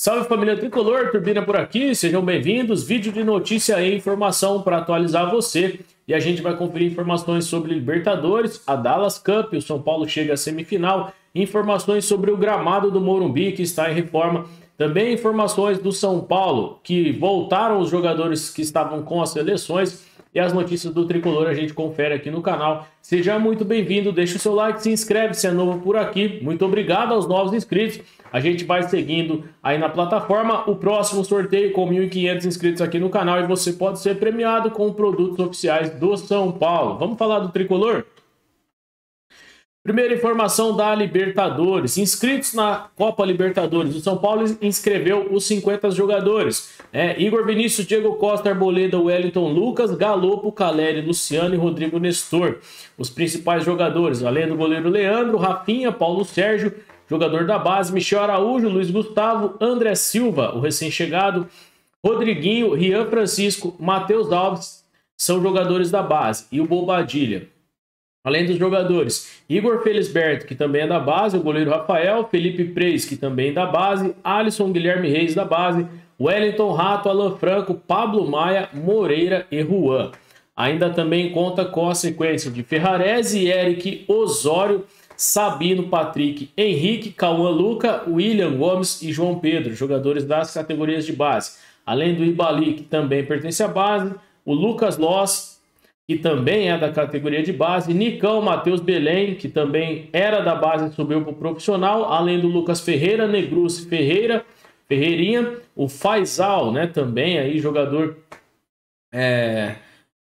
Salve família Tricolor, Turbina por aqui, sejam bem-vindos. Vídeo de notícia e informação para atualizar você. E a gente vai conferir informações sobre Libertadores, a Dallas Cup, o São Paulo chega à semifinal, informações sobre o gramado do Morumbi que está em reforma, também informações do São Paulo, que voltaram os jogadores que estavam com as seleções. E as notícias do Tricolor a gente confere aqui no canal. Seja muito bem-vindo, deixa o seu like, se inscreve se é novo por aqui. Muito obrigado aos novos inscritos. A gente vai seguindo aí na plataforma. O próximo sorteio com 1.500 inscritos aqui no canal e você pode ser premiado com produtos oficiais do São Paulo. Vamos falar do Tricolor? Primeira informação da Libertadores. Inscritos na Copa Libertadores. O São Paulo inscreveu os 50 jogadores. Igor Vinícius, Diego Costa, Arboleda, Wellington, Lucas, Galopo, Caleri, Luciano e Rodrigo Nestor. Os principais jogadores, além do goleiro Leandro, Rafinha, Paulo Sérgio, jogador da base, Michel Araújo, Luiz Gustavo, André Silva, o recém-chegado, Rodriguinho, Rian Francisco, Matheus Alves, são jogadores da base. E o Bobadilha. Além dos jogadores, Igor Felisberto, que também é da base, o goleiro Rafael, Felipe Preis, que também é da base, Alisson Guilherme Reis, da base, Wellington Rato, Alan Franco, Pablo Maia, Moreira e Juan. Ainda também conta com a sequência de Ferrarese, Eric, Osório, Sabino, Patrick, Henrique, Cauã Luca, William Gomes e João Pedro, jogadores das categorias de base. Além do Ibali, que também pertence à base, o Lucas Loss, que também é da categoria de base, Nicão, Matheus Belém, que também era da base e subiu para o profissional, além do Lucas Ferreira, Negruce Ferreira, Ferreirinha, o Faisal, né, também aí jogador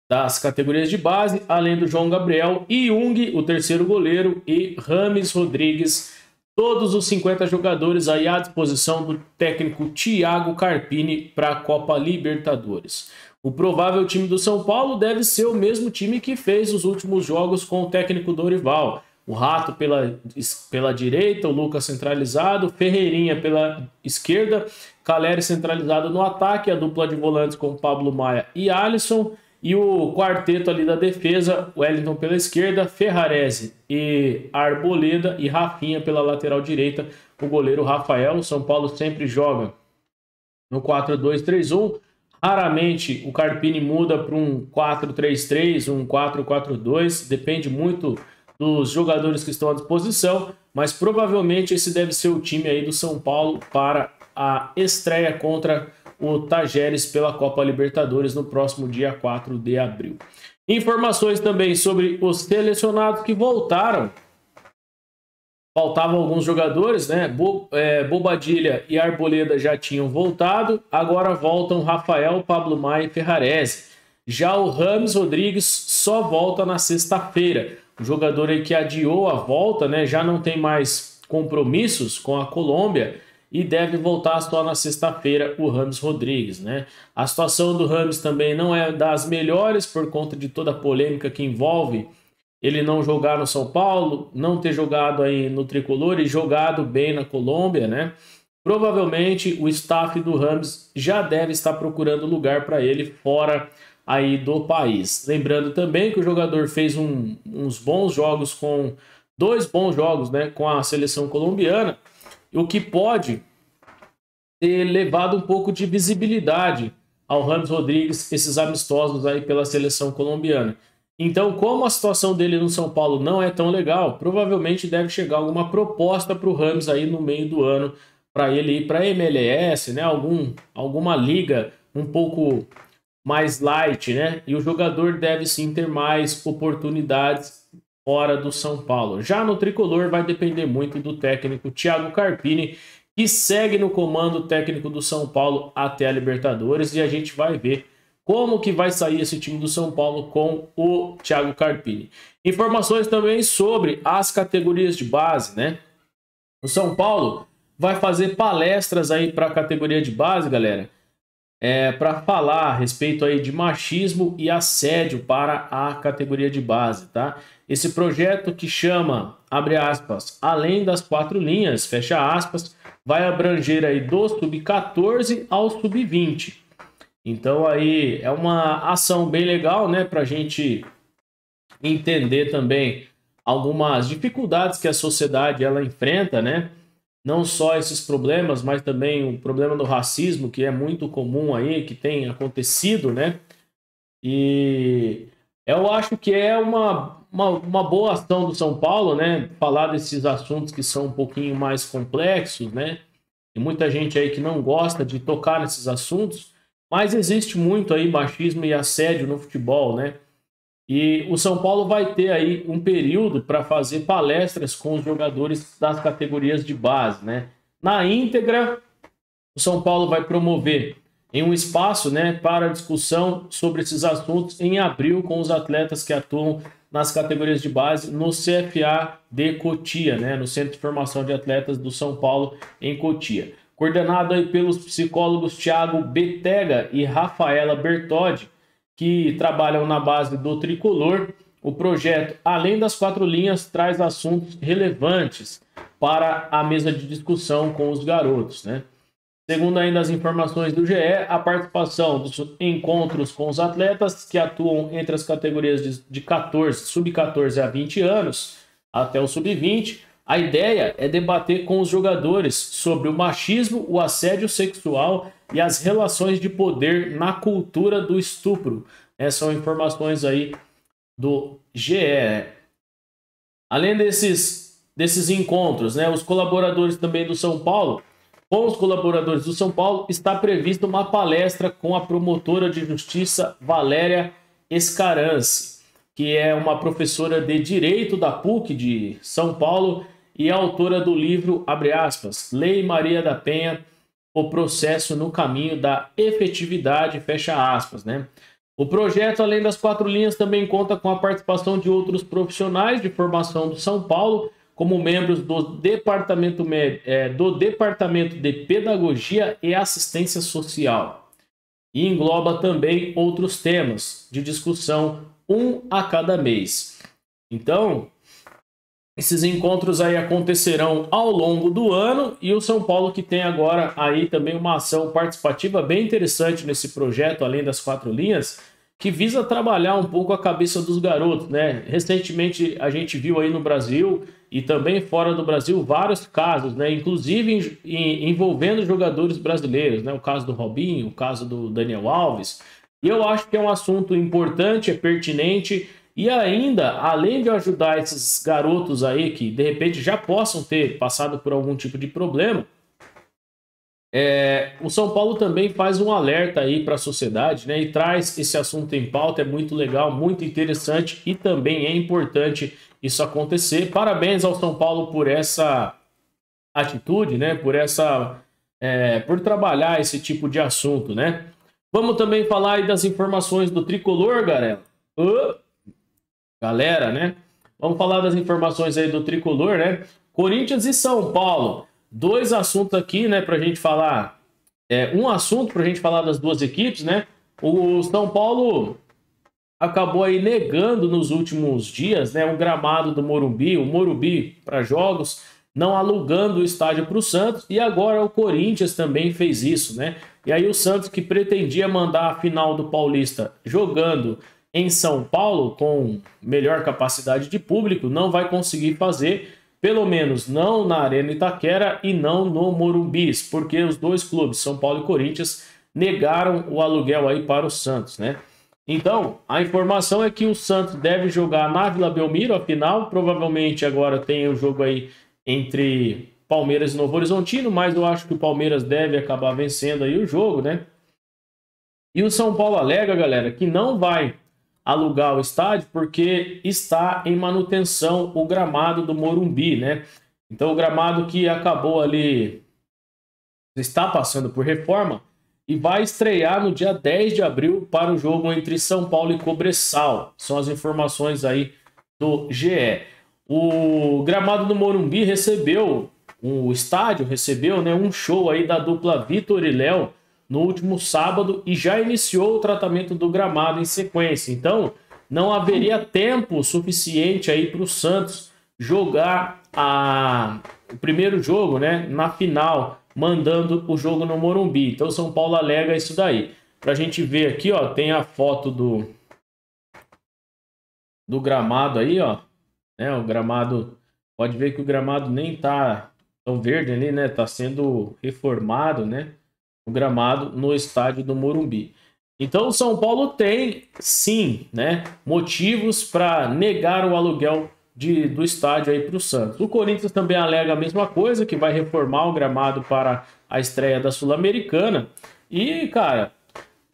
das categorias de base, além do João Gabriel, Jung, o terceiro goleiro, e Rames Rodrigues, todos os 50 jogadores aí à disposição do técnico Thiago Carpini para a Copa Libertadores. O provável time do São Paulo deve ser o mesmo time que fez os últimos jogos com o técnico Dorival. O Rato pela direita, o Lucas centralizado, Ferreirinha pela esquerda, Caleri centralizado no ataque, a dupla de volantes com Pablo Maia e Alisson, e o quarteto ali da defesa, Wellington pela esquerda, Ferrarese e Arboleda e Rafinha pela lateral direita, o goleiro Rafael. O São Paulo sempre joga no 4-2-3-1. Raramente o Carpini muda para um 4-3-3, um 4-4-2, depende muito dos jogadores que estão à disposição, mas provavelmente esse deve ser o time aí do São Paulo para a estreia contra o Tajeres pela Copa Libertadores no próximo dia 4 de abril. Informações também sobre os selecionados que voltaram. Faltavam alguns jogadores, né? Bobadilha e Arboleda já tinham voltado. Agora voltam Rafael, Pablo Maia e Ferrarese. Já o Rames Rodrigues só volta na sexta-feira. O jogador aí que adiou a volta, né? Já não tem mais compromissos com a Colômbia e deve voltar só na sexta-feira, o Rames Rodrigues, né? A situação do Rames também não é das melhores por conta de toda a polêmica que envolve ele não jogar no São Paulo, não ter jogado aí no Tricolor e jogado bem na Colômbia, né? Provavelmente o staff do Rames já deve estar procurando lugar para ele fora aí do país. Lembrando também que o jogador fez uns bons jogos dois bons jogos, né, com a seleção colombiana, o que pode ter levado um pouco de visibilidade ao Rames Rodrigues, esses amistosos aí pela seleção colombiana. Então, como a situação dele no São Paulo não é tão legal, provavelmente deve chegar alguma proposta para o Rames aí no meio do ano, para ele ir para a MLS, né? Alguma liga um pouco mais light, né? E o jogador deve sim ter mais oportunidades fora do São Paulo. Já no Tricolor vai depender muito do técnico Thiago Carpini, que segue no comando técnico do São Paulo até a Libertadores, e a gente vai ver como que vai sair esse time do São Paulo com o Thiago Carpini. Informações também sobre as categorias de base, né? O São Paulo vai fazer palestras aí para a categoria de base, galera, para falar a respeito aí de machismo e assédio para a categoria de base, tá? Esse projeto que chama, abre aspas, além das 4 linhas, fecha aspas, vai abranger aí do sub-14 ao sub-20. Então aí é uma ação bem legal, né, para a gente entender também algumas dificuldades que a sociedade ela enfrenta, né, não só esses problemas, mas também o problema do racismo, que é muito comum aí, que tem acontecido, né? E eu acho que é uma boa ação do São Paulo, né? Falar desses assuntos que são um pouquinho mais complexos, né? Tem muita gente aí que não gosta de tocar nesses assuntos, mas existe muito aí machismo e assédio no futebol, né? E o São Paulo vai ter aí um período para fazer palestras com os jogadores das categorias de base, né? Na íntegra, o São Paulo vai promover em um espaço, né, para discussão sobre esses assuntos em abril com os atletas que atuam nas categorias de base no CFA de Cotia, né, no Centro de Formação de Atletas do São Paulo em Cotia. Coordenado aí pelos psicólogos Thiago Betega e Rafaela Bertodi, que trabalham na base do tricolor. O projeto, além das 4 linhas, traz assuntos relevantes para a mesa de discussão com os garotos, né? Segundo ainda as informações do GE, a participação dos encontros com os atletas que atuam entre as categorias de 14, sub-14 a 20 anos, até o sub-20, a ideia é debater com os jogadores sobre o machismo, o assédio sexual e as relações de poder na cultura do estupro. Essas são informações aí do GE. Além desses encontros, né, os colaboradores também do São Paulo, com os colaboradores do São Paulo, está prevista uma palestra com a promotora de justiça Valéria Escarance, que é uma professora de Direito da PUC de São Paulo e autora do livro, abre aspas, Lei Maria da Penha, o processo no caminho da efetividade, fecha aspas, né? O projeto, além das 4 linhas, também conta com a participação de outros profissionais de formação do São Paulo, como membros do Departamento de Pedagogia e Assistência Social. E engloba também outros temas de discussão, um a cada mês. Então, esses encontros aí acontecerão ao longo do ano e o São Paulo que tem agora aí também uma ação participativa bem interessante nesse projeto, além das 4 linhas, que visa trabalhar um pouco a cabeça dos garotos, né? Recentemente a gente viu aí no Brasil e também fora do Brasil vários casos, né? Inclusive envolvendo jogadores brasileiros, né? O caso do Robinho, o caso do Daniel Alves. E eu acho que é um assunto importante, é pertinente e ainda, além de ajudar esses garotos aí que de repente já possam ter passado por algum tipo de problema, o São Paulo também faz um alerta aí para a sociedade, né? E traz esse assunto em pauta, é muito legal, muito interessante e também é importante isso acontecer. Parabéns ao São Paulo por essa atitude, né? Por trabalhar esse tipo de assunto, né? Vamos também falar aí das informações do Tricolor, galera, né? Vamos falar das informações aí do Tricolor, né? Corinthians e São Paulo. 2 assuntos aqui, né, pra gente falar. Um assunto pra gente falar das 2 equipes, né? O São Paulo acabou aí negando nos últimos dias, né, o gramado do Morumbi, o Morumbi para jogos, não alugando o estádio para o Santos, e agora o Corinthians também fez isso, né? E aí o Santos, que pretendia mandar a final do Paulista jogando em São Paulo com melhor capacidade de público, não vai conseguir fazer, pelo menos não na Arena Itaquera e não no Morumbi, porque os 2 clubes, São Paulo e Corinthians, negaram o aluguel aí para o Santos, né? Então, a informação é que o Santos deve jogar na Vila Belmiro, afinal, provavelmente agora tem o jogo aí entre Palmeiras e Novo Horizontino, mas eu acho que o Palmeiras deve acabar vencendo aí o jogo, né? E o São Paulo alega, galera, que não vai alugar o estádio porque está em manutenção o gramado do Morumbi, né? Então o gramado que acabou ali está passando por reforma e vai estrear no dia 10 de abril para o jogo entre São Paulo e Cobressal. São as informações aí do GE. O gramado do Morumbi o estádio recebeu, né, um show aí da dupla Vitor e Léo no último sábado e já iniciou o tratamento do gramado em sequência. Então, não haveria tempo suficiente aí para o Santos jogar o primeiro jogo, né, na final, mandando o jogo no Morumbi. Então, São Paulo alega isso daí. Para a gente ver aqui, ó, tem a foto do gramado aí, ó. O gramado, pode ver que o gramado nem tá Tão verde ali, né? Tá sendo reformado, né? O gramado no estádio do Morumbi. Então o São Paulo tem, sim, né, motivos para negar o aluguel do estádio aí para o Santos. O Corinthians também alega a mesma coisa, que vai reformar o gramado para a estreia da Sul-Americana. E, cara,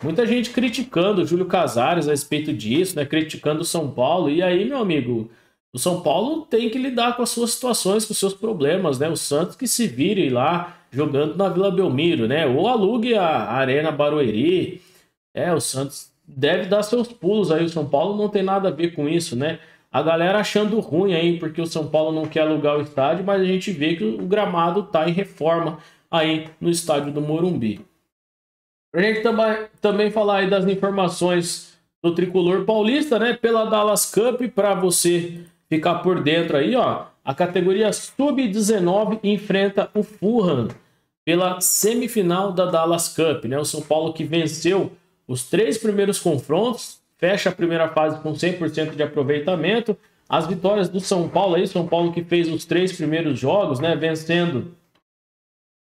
muita gente criticando o Júlio Casares a respeito disso, né, criticando o São Paulo. E aí, meu amigo, o São Paulo tem que lidar com as suas situações, com os seus problemas, né? O Santos que se vire lá jogando na Vila Belmiro, né? Ou alugue a Arena Barueri. O Santos deve dar seus pulos aí. O São Paulo não tem nada a ver com isso, né? A galera achando ruim aí, porque o São Paulo não quer alugar o estádio, mas a gente vê que o gramado tá em reforma aí no estádio do Morumbi. Pra gente também falar aí das informações do Tricolor Paulista, né? Pela Dallas Cup, para você ficar por dentro aí, ó. A categoria Sub-19 enfrenta o Fulham pela semifinal da Dallas Cup, né? O São Paulo que venceu os 3 primeiros confrontos, fecha a primeira fase com 100% de aproveitamento. As vitórias do São Paulo aí, São Paulo que fez os 3 primeiros jogos, né? Vencendo,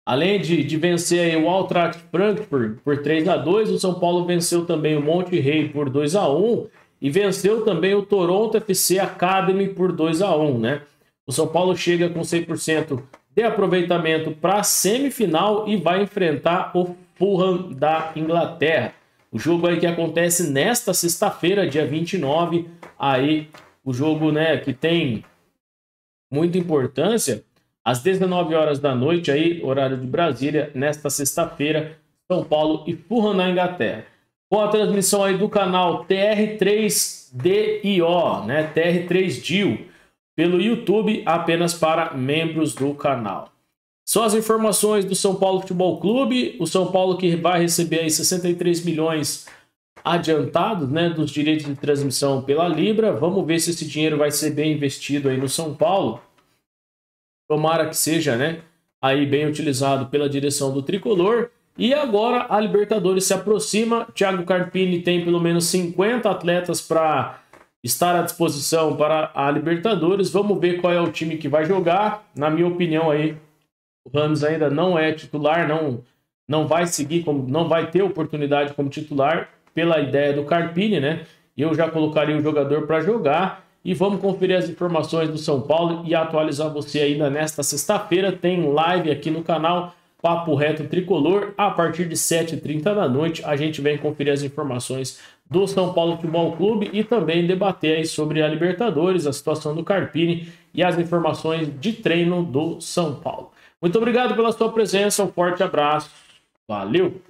além de vencer aí o Eintracht Frankfurt por 3-2, o São Paulo venceu também o Monterrey por 2-1 e venceu também o Toronto FC Academy por 2-1, né? O São Paulo chega com 100% de aproveitamento para a semifinal e vai enfrentar o Fulham da Inglaterra. O jogo aí que acontece nesta sexta-feira, dia 29, aí o jogo, né, que tem muita importância, às 19 horas da noite, aí, horário de Brasília, nesta sexta-feira, São Paulo e Fulham na Inglaterra. Com a transmissão aí do canal TR3DIO, né, TR3DIO, pelo YouTube, apenas para membros do canal. Só as informações do São Paulo Futebol Clube, o São Paulo que vai receber aí 63 milhões adiantados, né, dos direitos de transmissão pela Libra. Vamos ver se esse dinheiro vai ser bem investido aí no São Paulo. Tomara que seja, né, aí bem utilizado pela direção do Tricolor. E agora a Libertadores se aproxima. Thiago Carpini tem pelo menos 50 atletas para estar à disposição para a Libertadores. Vamos ver qual é o time que vai jogar. Na minha opinião aí, o Ramos ainda não é titular, não vai seguir, não vai ter oportunidade como titular pela ideia do Carpini, né? Eu já colocaria o jogador para jogar e vamos conferir as informações do São Paulo e atualizar você ainda nesta sexta-feira. Tem live aqui no canal Papo Reto Tricolor a partir de 7h30 da noite. A gente vem conferir as informações do São Paulo Futebol Clube e também debater aí sobre a Libertadores, a situação do Carpini e as informações de treino do São Paulo. Muito obrigado pela sua presença, um forte abraço, valeu!